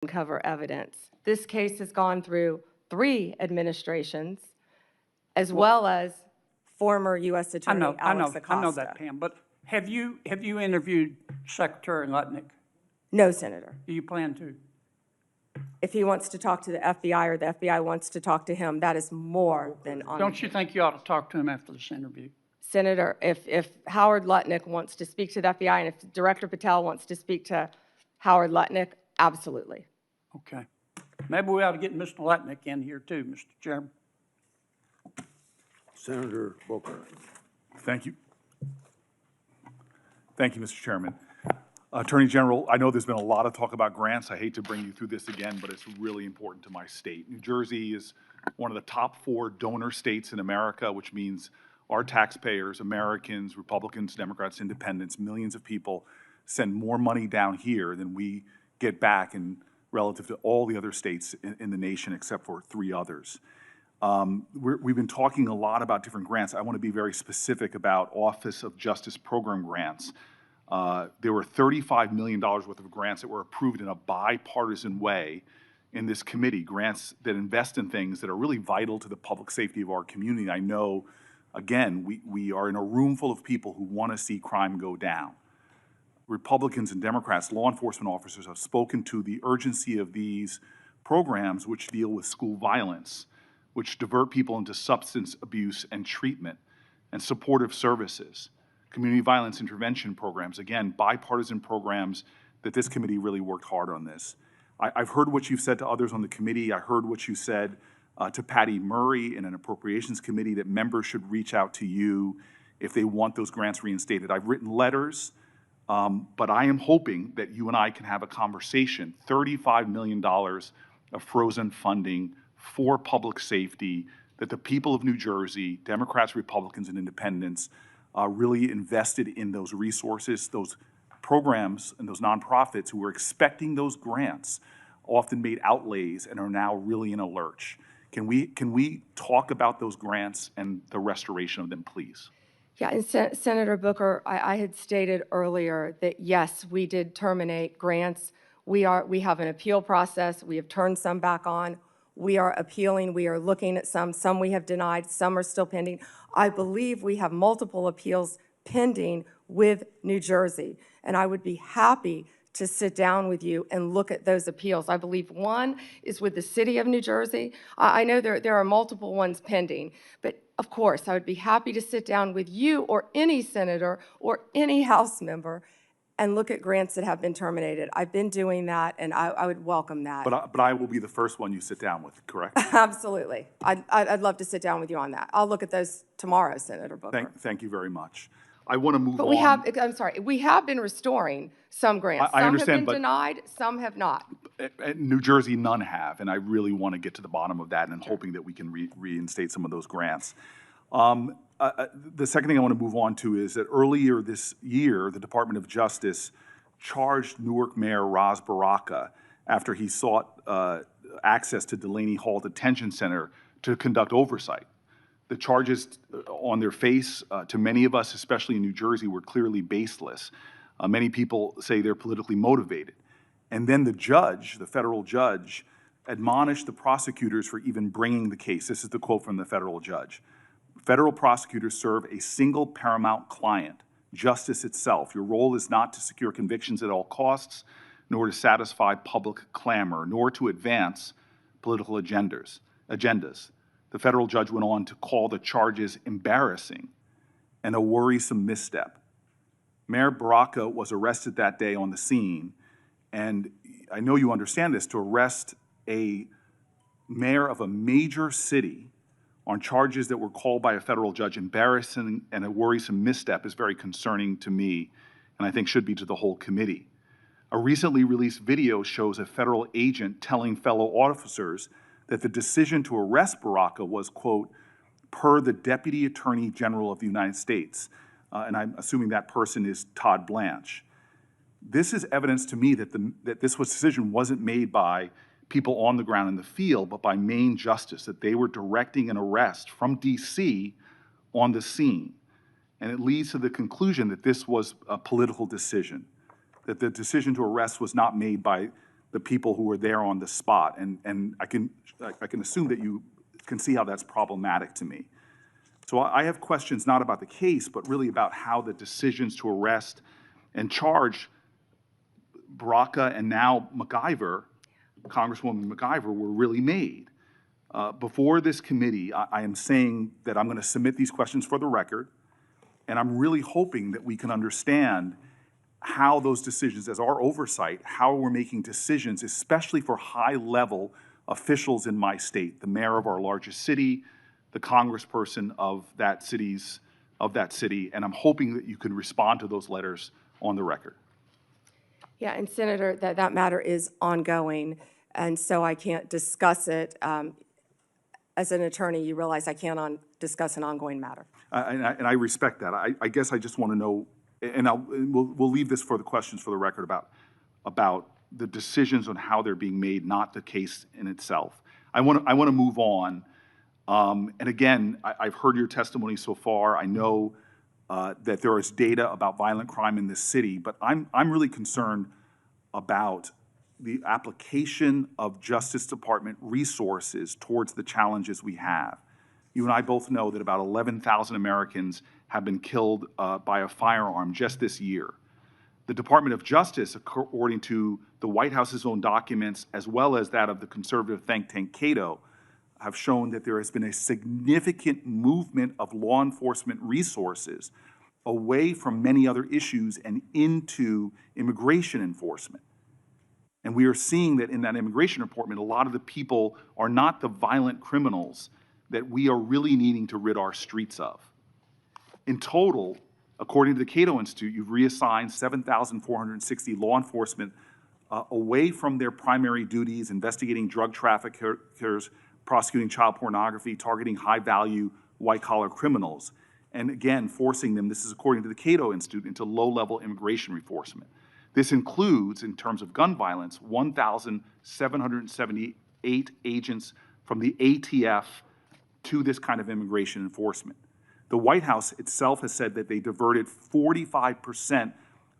uncover evidence. This case has gone through 3 administrations, as well as former U.S. Attorney Alex Acosta. I know that, Pam. But have you interviewed Secretary Lutnick? No, Senator. Do you plan to? If he wants to talk to the FBI or the FBI wants to talk to him, that is more than on. Don't you think you ought to talk to him after this interview? Senator, if Howard Lutnick wants to speak to the FBI and if Director Patel wants to speak to Howard Lutnick, absolutely. Okay. Maybe we ought to get Mr. Lutnick in here too, Mr. Chairman. Senator Booker. Thank you. Thank you, Mr. Chairman. Attorney General, I know there's been a lot of talk about grants. I hate to bring you through this again, but it's really important to my state. New Jersey is one of the top 4 donor states in America, which means our taxpayers, Americans, Republicans, Democrats, Independents, millions of people send more money down here than we get back in relative to all the other states in the nation except for 3 others. We've been talking a lot about different grants. I want to be very specific about Office of Justice Program grants. There were $35 million worth of grants that were approved in a bipartisan way in this committee, grants that invest in things that are really vital to the public safety of our community. I know, again, we are in a room full of people who want to see crime go down. Republicans and Democrats, law enforcement officers have spoken to the urgency of these programs which deal with school violence, which divert people into substance abuse and treatment and supportive services. Community violence intervention programs, again, bipartisan programs that this committee really worked hard on this. I've heard what you've said to others on the committee. I heard what you said to Patty Murray in an appropriations committee that members should reach out to you if they want those grants reinstated. I've written letters, but I am hoping that you and I can have a conversation. $35 million of frozen funding for public safety that the people of New Jersey, Democrats, Republicans, and Independents, really invested in those resources, those programs, and those nonprofits who were expecting those grants, often made outlays and are now really in a lurch. Can we talk about those grants and the restoration of them, please? Yeah, and Senator Booker, I had stated earlier that yes, we did terminate grants. We have an appeal process. We have turned some back on. We are appealing. We are looking at some. Some we have denied. Some are still pending. I believe we have multiple appeals pending with New Jersey, and I would be happy to sit down with you and look at those appeals. I believe one is with the city of New Jersey. I know there are multiple ones pending, but of course, I would be happy to sit down with you or any senator or any House member and look at grants that have been terminated. I've been doing that, and I would welcome that. But I will be the first one you sit down with, correct? Absolutely. I'd love to sit down with you on that. I'll look at those tomorrow, Senator Booker. Thank you very much. I want to move on. But we have been restoring some grants. I understand, some have been but denied, some have not. New Jersey, none have, and I really want to get to the bottom of that, and hoping that we can reinstate some of those grants. The second thing I want to move on to is that earlier this year, the Department of Justice charged Newark Mayor Ras Baraka after he sought access to Delaney Hall Detention Center to conduct oversight. The charges on their face, to many of us, especially in New Jersey, were clearly baseless. Many people say they're politically motivated. And then the judge, the federal judge, admonished the prosecutors for even bringing the case. This is the quote from the federal judge. Federal prosecutors serve a single paramount client, justice itself. Your role is not to secure convictions at all costs, nor to satisfy public clamor, nor to advance political agendas. The federal judge went on to call the charges embarrassing and a worrisome misstep. Mayor Baraka was arrested that day on the scene, and I know you understand this, to arrest a mayor of a major city on charges that were called by a federal judge embarrassing and a worrisome misstep is very concerning to me, and I think should be to the whole committee. A recently released video shows a federal agent telling fellow officers that the decision to arrest Baraka was, quote, per the Deputy Attorney General of the United States. And I'm assuming that person is Todd Blanche. This is evidence to me that this decision wasn't made by people on the ground in the field, but by Maine Justice, that they were directing an arrest from D.C. on the scene. And it leads to the conclusion that this was a political decision, that the decision to arrest was not made by the people who were there on the spot. And I can assume that you can see how that's problematic to me. So I have questions not about the case, but really about how the decisions to arrest and charge Brooker and now MacIver, Congresswoman MacIver, were really made. Before this committee, I am saying that I'm going to submit these questions for the record, and I'm really hoping that we can understand how those decisions, as our oversight, how we're making decisions, especially for high-level officials in my state, the mayor of our largest city, the congressperson of that city, and I'm hoping that you can respond to those letters on the record. Yeah, and Senator, that matter is ongoing, and so I can't discuss it. As an attorney, you realize I can't discuss an ongoing matter. And I respect that. I guess I just want to know, and we'll leave this for the questions for the record about the decisions on how they're being made, not the case in itself. I want to move on. And again, I've heard your testimony so far. I know that there is data about violent crime in this city, but I'm really concerned about the application of Justice Department resources towards the challenges we have. You and I both know that about 11,000 Americans have been killed by a firearm just this year. The Department of Justice, according to the White House's own documents, as well as that of the conservative think tank Cato, have shown that there has been a significant movement of law enforcement resources away from many other issues and into immigration enforcement. And we are seeing that in that immigration report, a lot of the people are not the violent criminals that we are really needing to rid our streets of. In total, according to the Cato Institute, you've reassigned 7,460 law enforcement away from their primary duties, investigating drug traffickers, prosecuting child pornography, targeting high-value white-collar criminals, and again, forcing them, this is according to the Cato Institute, into low-level immigration enforcement. This includes, in terms of gun violence, 1,778 agents from the ATF to this kind of immigration enforcement. The White House itself has said that they diverted 45%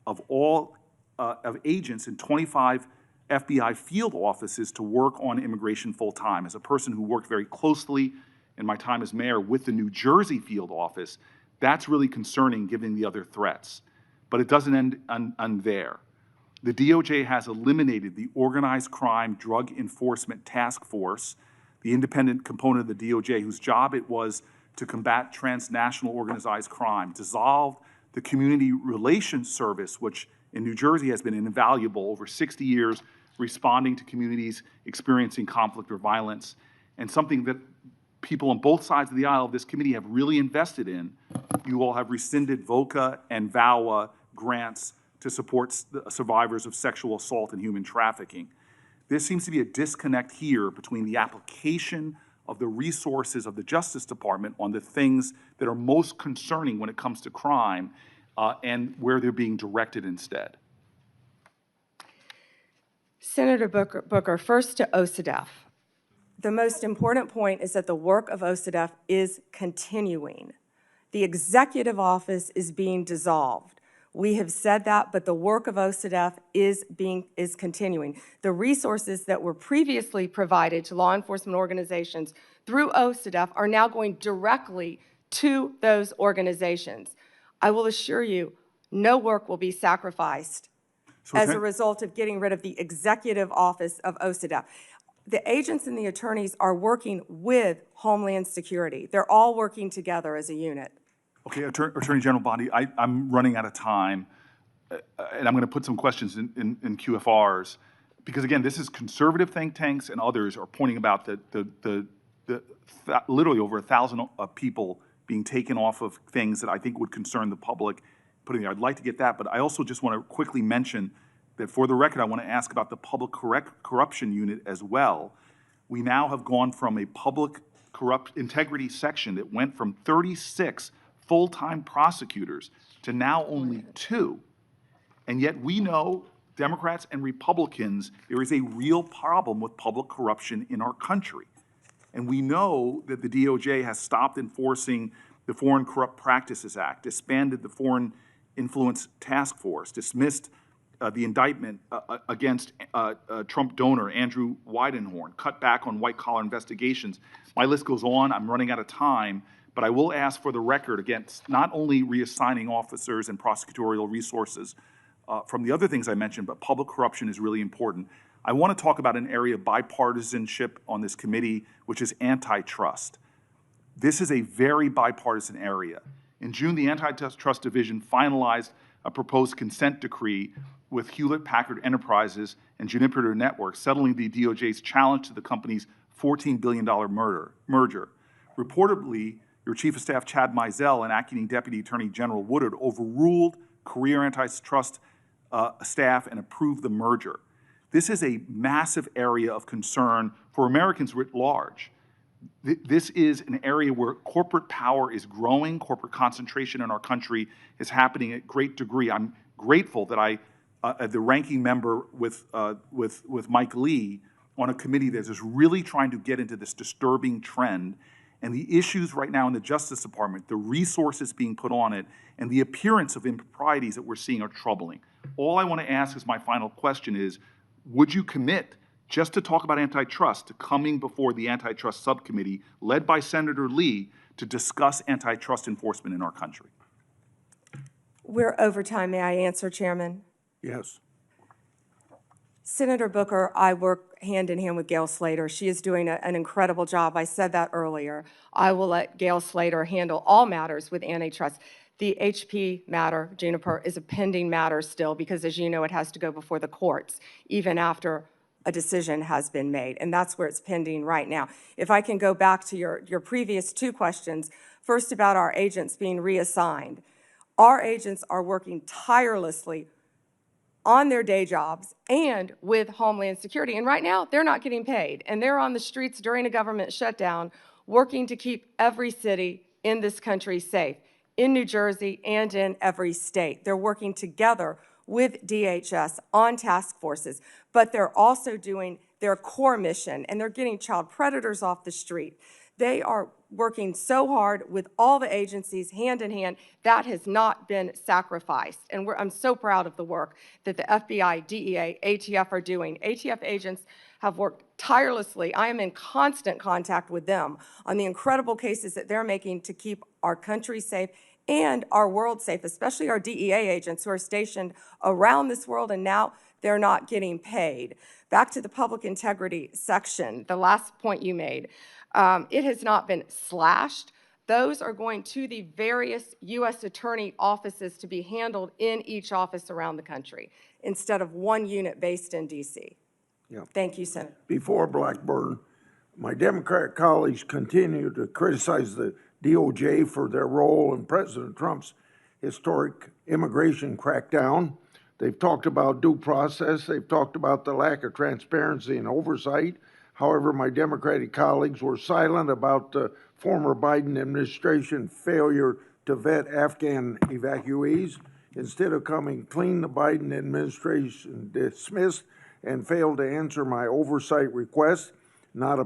of all of agents in 25 FBI field offices to work on immigration full-time. As a person who worked very closely in my time as mayor with the New Jersey field office, that's really concerning given the other threats. But it doesn't end there. The DOJ has eliminated the Organized Crime Drug Enforcement Task Force, the independent component of the DOJ whose job it was to combat transnational organized crime, dissolved the Community Relations Service, which in New Jersey has been invaluable over 60 years, responding to communities experiencing conflict or violence, and something that people on both sides of the aisle of this committee have really invested in. You all have rescinded VOCA and VAWA grants to support survivors of sexual assault and human trafficking. There seems to be a disconnect here between the application of the resources of the Justice Department on the things that are most concerning when it comes to crime and where they're being directed instead. Senator Booker, first to OCDEF. The most important point is that the work of OCDEF is continuing. The executive office is being dissolved. We have said that, but the work of OCDEF is continuing. The resources that were previously provided to law enforcement organizations through OCDEF are now going directly to those organizations. I will assure you, no work will be sacrificed as a result of getting rid of the executive office of OCDEF. The agents and the attorneys are working with Homeland Security. They're all working together as a unit. Okay, Attorney General Bondi, I'm running out of time, and I'm going to put some questions in QFRs, because again, this is conservative think tanks and others are pointing about literally over 1,000 people being taken off of things that I think would concern the public. Putting there, I'd like to get that, but I also just want to quickly mention that for the record, I want to ask about the public corruption unit as well. We now have gone from a public integrity section that went from 36 full-time prosecutors to now only 2. And yet we know, Democrats and Republicans, there is a real problem with public corruption in our country. And we know that the DOJ has stopped enforcing the Foreign Corrupt Practices Act, disbanded the Foreign Influence Task Force, dismissed the indictment against Trump donor Andrew Weidenhorn, cut back on white-collar investigations. My list goes on. I'm running out of time, but I will ask for the record against not only reassigning officers and prosecutorial resources from the other things I mentioned, but public corruption is really important. I want to talk about an area of bipartisanship on this committee, which is antitrust. This is a very bipartisan area. In June, the Antitrust Division finalized a proposed consent decree with Hewlett-Packard Enterprises and Juniper Networks, settling the DOJ's challenge to the company's $14 billion merger. Reportedly, your Chief of Staff, Chad Mizell, and Acting Deputy Attorney General Woodard overruled career antitrust staff and approved the merger. This is a massive area of concern for Americans writ large. This is an area where corporate power is growing, corporate concentration in our country is happening at great degree. I'm grateful that the ranking member with Mike Lee on a committee that is really trying to get into this disturbing trend, and the issues right now in the Justice Department, the resources being put on it, and the appearance of improprieties that we're seeing are troubling. All I want to ask as my final question is, would you commit just to talk about antitrust, to coming before the antitrust subcommittee led by Senator Lee to discuss antitrust enforcement in our country? We're over time. May I answer, Chairman? Yes. Senator Booker, I work hand in hand with Gail Slater. She is doing an incredible job. I said that earlier. I will let Gail Slater handle all matters with antitrust. The HP matter, Juniper, is a pending matter still because, as you know, it has to go before the courts, even after a decision has been made, and that's where it's pending right now. If I can go back to your previous two questions, first about our agents being reassigned. Our agents are working tirelessly on their day jobs and with Homeland Security, and right now they're not getting paid, and they're on the streets during a government shutdown working to keep every city in this country safe, in New Jersey and in every state. They're working together with DHS on task forces, but they're also doing their core mission, and they're getting child predators off the street. They are working so hard with all the agencies hand in hand. That has not been sacrificed, and I'm so proud of the work that the FBI, DEA, ATF are doing. ATF agents have worked tirelessly. I am in constant contact with them on the incredible cases that they're making to keep our country safe and our world safe, especially our DEA agents who are stationed around this world, and now they're not getting paid. Back to the public integrity section, the last point you made. It has not been slashed. Those are going to the various U.S. attorney offices to be handled in each office around the country instead of one unit based in D.C. Yeah. Thank you, Senator. Before Blackburn, my Democratic colleagues continue to criticize the DOJ for their role in President Trump's historic immigration crackdown. They've talked about due process. They've talked about the lack of transparency and oversight. However, my Democratic colleagues were silent about the former Biden administration failure to vet Afghan evacuees. Instead of coming clean, the Biden administration dismissed and failed to answer my oversight request, not a